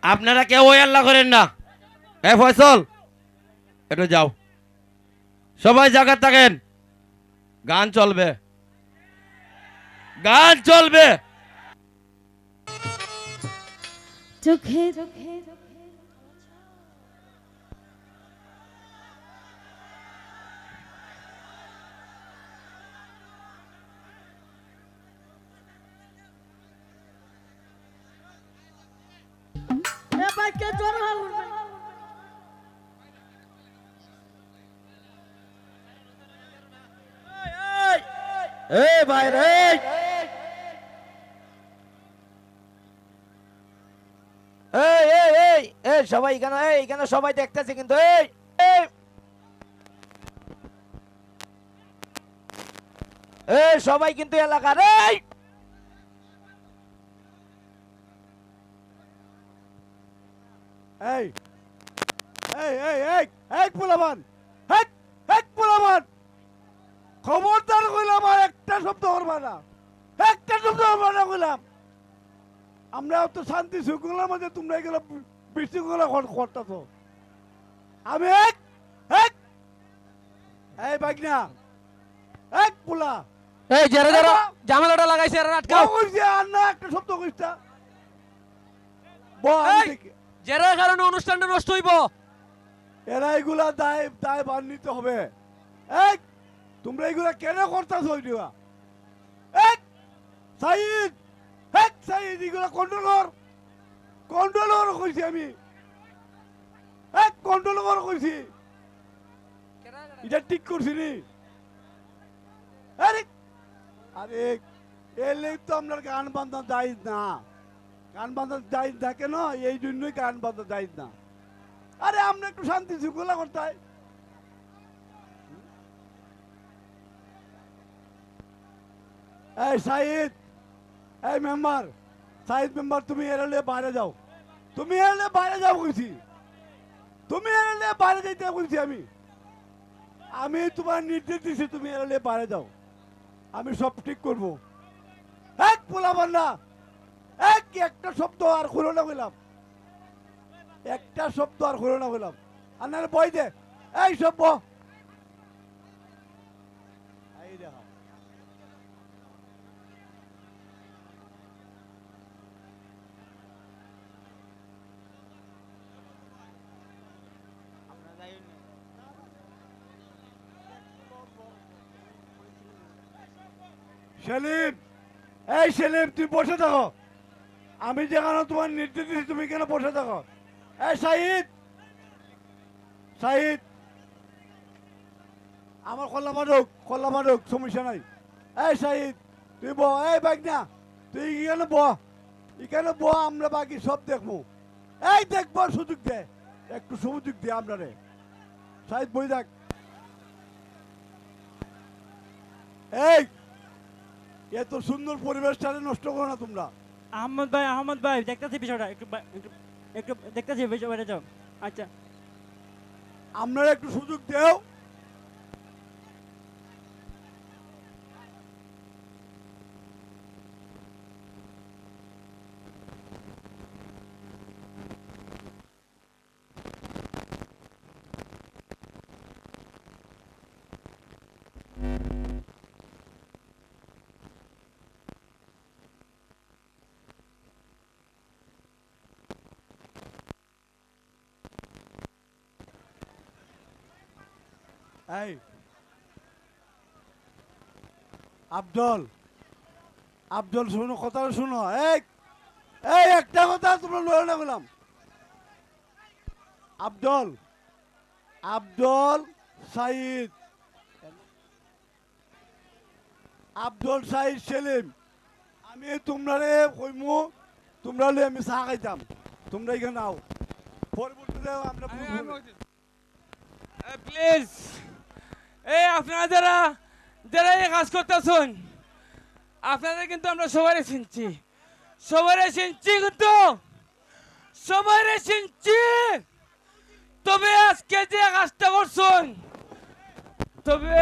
আপনারা কেউ ওই আল্লাহ করেন না। এ ফয়সল, একটু যাও, সবাই জায়গা থাকেন, গান চলবে, গান চলবে। চোখে এই ভাই রে, এই এই এই এই সবাই এখানে, এখানে সবাই দেখতেছে কিন্তু, এই এই এই সবাই কিন্তু এলাকার, এই এই এই এই এই এই পোলাবান, এই এই পোলাবান, খবরদার কইলাম আর একটা শব্দ করবা না, একটা শব্দ করবা না কইলাম। আমরা তো শান্তি শৃঙ্খলার মধ্যে, তোমরা এগুলো বিশৃঙ্খলা করতেছ। আমি এক এক এই বাগনা, এক পোলা, এই যারা যারা ঝামেলাটা লাগাইছে এরা আটকাও। কইছি আর না একটা শব্দ কইতা এই যারা কারণে অনুষ্ঠানটা নষ্ট হইব। এরা এগুলা দায় দায় বান নিতে হবে। এই তোমরা এগুলা কেন করতেছো? এক সাইদ, এক সাইদ, এগুলা কন্ট্রোল কর, কন্ট্রোল কর কইছি আমি, এক কন্ট্রোল কর কইছি। এটা ঠিক করছি নি? আরে আরে এলে তো আপনার গান বান্ধা যায় না, গান বান্ধা যায় না কেন? এই জন্যই গান বান্ধা যায় না। আরে আমরা একটু শান্তি শৃঙ্খলা করতে হয়। এই সাইদ, এই মেম্বার, সাইদ মেম্বার, তুমি এরলে বাইরে যাও, তুমি এরলে বাইরে যাও কইছি, তুমি এরলে বাইরে যাইতে কইছি আমি, আমি তোমার নির্দেশ দিছি, তুমি এরলে বাইরে যাও, আমি সব ঠিক করব। এক পোলাবার না, এক একটা শব্দ আর খুলো না কইলাম, একটা শব্দ আর খুলো না কইলাম। আর না বই দে, এই সব এই দেখো, সেলিম, এই সেলিম, তুই বসে থাকো, আমি যেখানে তোমার নির্দেশ দিচ্ছি তুমি কেন বসে থাকো। এই সাইদ, সাইদ, আমার কল্লা মাদক সমস্যা নাই। এই সাইদ তুই ব, এই বাগনা তুই এখানে ব, এখানে ব, আমরা বাকি সব দেখবো। এই দেখবো, সুযোগ দে, একটু সুযোগ দে আমরা রে। সাইদ বই দেখ, এই এত সুন্দর পরিবেশটা নষ্ট করো না তোমরা। আহমদ ভাই দেখতেছি বিষয়টা, একটু একটু একটু দেখতেছি বিষয়টা, যাও। আচ্ছা আপনারা একটু সুযোগ দেও। এই আব্দুল, আব্দুল শোনো, কথা শোনো, এই এই একটা কথা তোমরা লড়ে না বললাম। আব্দুল, আব্দুল সাইদ, আব্দুল সাইদ সেলিম, আমি তোমরা কইমু, তোমরা আমি চা খাইতাম, তোমরা এখানে আও, পরবর্তীতে আমরা প্লিজ, এই আপনারা যারা যারা এই কাজ করতেছেন, আপনাদের কিন্তু আমরা সবাই চিনছি, কিন্তু সবাই চিনছি। তবে আজকে যে কাজটা করছেন, তবে